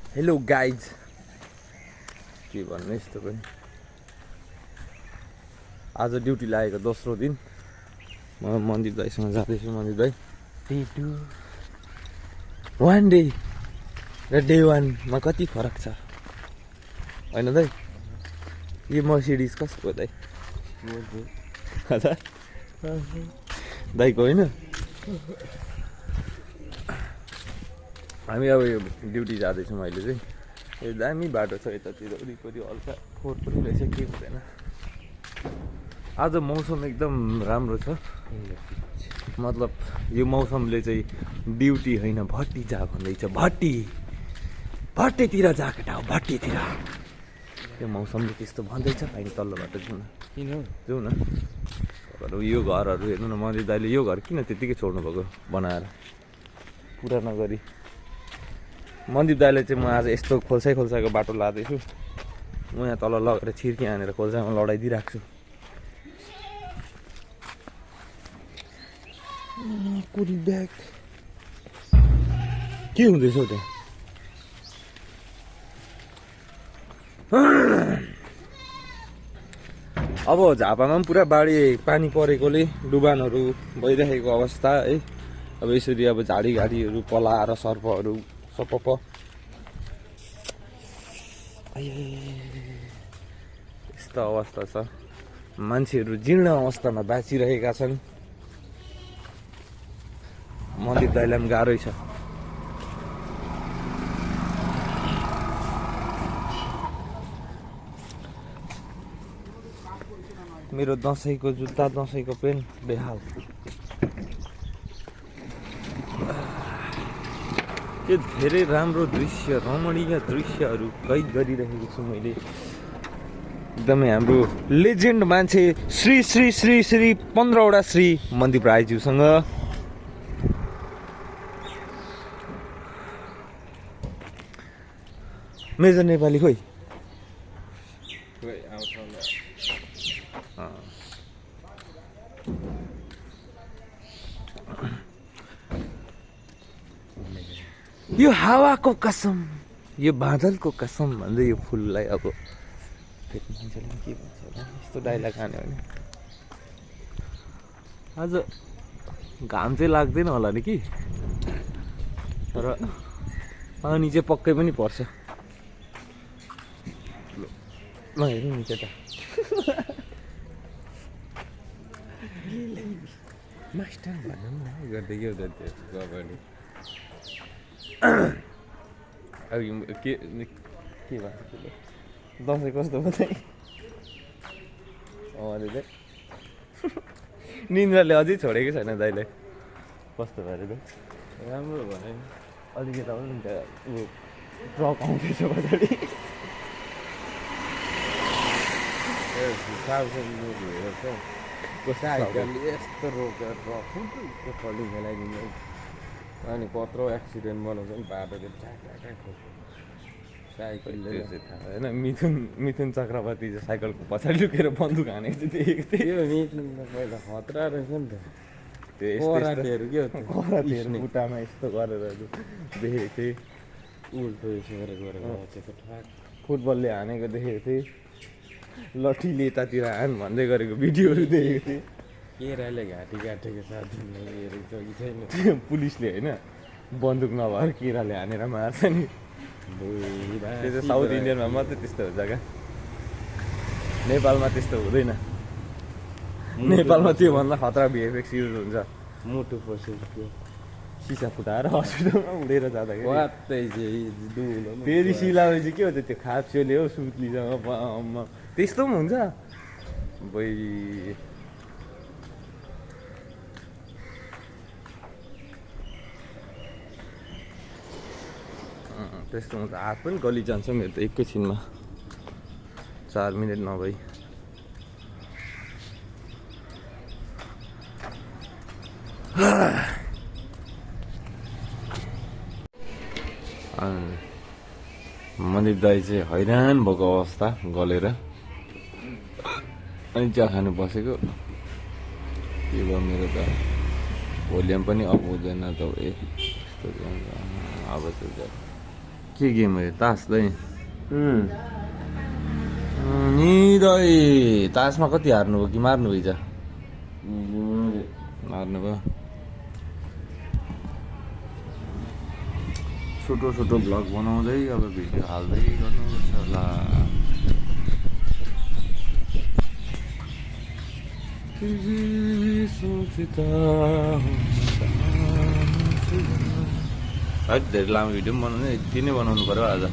Hello guys के भन्नु यस्तो पनि आज ड्युटी लागेको दोस्रो दिन म मन्दिर दाइसँग जाँदैछु। मन्दिर दाइ डे 2 1 डे र डे 1 मा कति फरक छ हैन दाइ? यो मर्सिडिज कसको दाइ? हजुर दाइको होइन? हामी अब यो ड्युटी जाँदैछौँ अहिले चाहिँ। यो दामी बाटो छ यतातिर वरिपरि हल्का फोहोर पनि रहेछ, के हुँदैन। आज मौसम एकदम राम्रो छ। मतलब यो मौसमले चाहिँ ड्युटी होइन भट्टी जा भन्दैछ। भट्टीतिर जा केटा हो, भट्टीतिर। यो मौसमले त्यस्तो भन्दैछ। हामी तल्लो बाटो जाउँ न। किन जाउँ न। यो घरहरू हेर्नु न, मन्दिर दाइले यो घर किन त्यतिकै छोड्नु भएको बनाएर पुरा नगरी। मन्दिर दाइले चाहिँ म आज यस्तो खोल्साको बाटो लाँदैछु। म यहाँ तल लगेर छिर्की हानेर खोल्सामा लडाइदिइरहेको छु। कुरी ब्याग के हुँदैछ त्यहाँ? अब झापामा पनि पुरा बाढी पानी परेकोले डुबानहरू भइरहेको अवस्था है। अब यसरी अब झाडीगाडीहरू पलाएर सर्पहरू सपप यस्तो अवस्था छ। मान्छेहरू जीर्ण अवस्थामा बाँचिरहेका छन्। मन्दिर दाइलाई पनि गाह्रै छ। मेरो दसैँको जुत्ता, दसैँको पेन्ट बेहाल। यो धेरै राम्रो दृश्य, रमणीय दृश्यहरू कैद गरिरहेको छु मैले। एकदमै हाम्रो लेजेन्ड मान्छे श्री श्री श्री श्री 15वटा श्री मन्दिर राईज्यूसँग। मेजर नेपाली खोइ? यो हावाको कसम, यो बादलको कसम भन्दै यो फुललाई अब फेरि मान्छेले के भन्छ होला यस्तो डाइलग हान्यो भने। आज घाम चाहिँ लाग्दैन होला नि कि, तर पानी चाहिँ पक्कै पनि पर्छ। ल हेरौँ नि केटा। मास्टर भनौँ न गर्दै के हुँदा गभर्ने अब के भएको दसैँ कस्तो भयो? अहिले चाहिँ निन्द्राले अझै छोडेकै छैन दाइले। कस्तो भयो अरे? राम्रो भयो। अलिकति आउनु नि त्यहाँ ऊ ट्रक आउँदैछ पछाडि। यस्तो रोकेर ट्रक फल्डिङ खेलाइदिनु अनि कत्रो एक्सिडेन्ट बनाउँछ नि बाटोले साइकलले होइन। मिथुन चक्रवर्ती चाहिँ साइकलको पछाडि लुकेर बन्दुक हानेको चाहिँ देखेको थिएँ। त्यो मिथुन त पहिला खतरा रहेछ नि त। कराटेहरू के हो कराटेहरू खुट्टामा यस्तो गरेर देखेको थिएँ। उल्टो यसो गरेर फुटबलले हानेको देखेको थिएँ। लट्ठीले यतातिर हान भन्दै गरेको भिडियोहरू देखेको थिएँ। केराले घाँटी काटेको साथ हेरेको छ कि छैन? पुलिसले होइन बन्दुक नभएर केराले हानेर मार्छ नि। त्यो चाहिँ साउथ इन्डियनमा मात्रै त्यस्तो हुन्छ क्या, नेपालमा त्यस्तो हुँदैन। नेपालमा त्योभन्दा खतरा भिएफएक्स युज हुन्छ। मुटु पसेको थियो, सिसा फुटाएर हस्पिटलमा उडेर जाँदाखेरि फेरि सिलाएपछि चाहिँ के हुन्छ त्यो खाप्स्योले हो सुत्लीसँग त्यस्तो पनि हुन्छ। बै त्यस्तो हुन्छ। हात पनि गली जान्छ मेरो त एकैछिनमा, 4 मिनट नभई। मन्दिर दाइ चाहिँ हैरान भएको अवस्था गलेर अनि चिया खानु बसेको। के भयो मेरो त भोल्युम पनि अप हुँदैन त। अब के गेम हो यो तास लै निदै तासमा कति हार्नुभयो कि मार्नुभयो हिजो मार्नुभयो छोटो छोटो भ्लग बनाउँदै अब भिडियो हाल्दै गर्नुपर्छ होला है धेरै लामो भिडियो पनि बनाउने यति नै बनाउनु पऱ्यो आज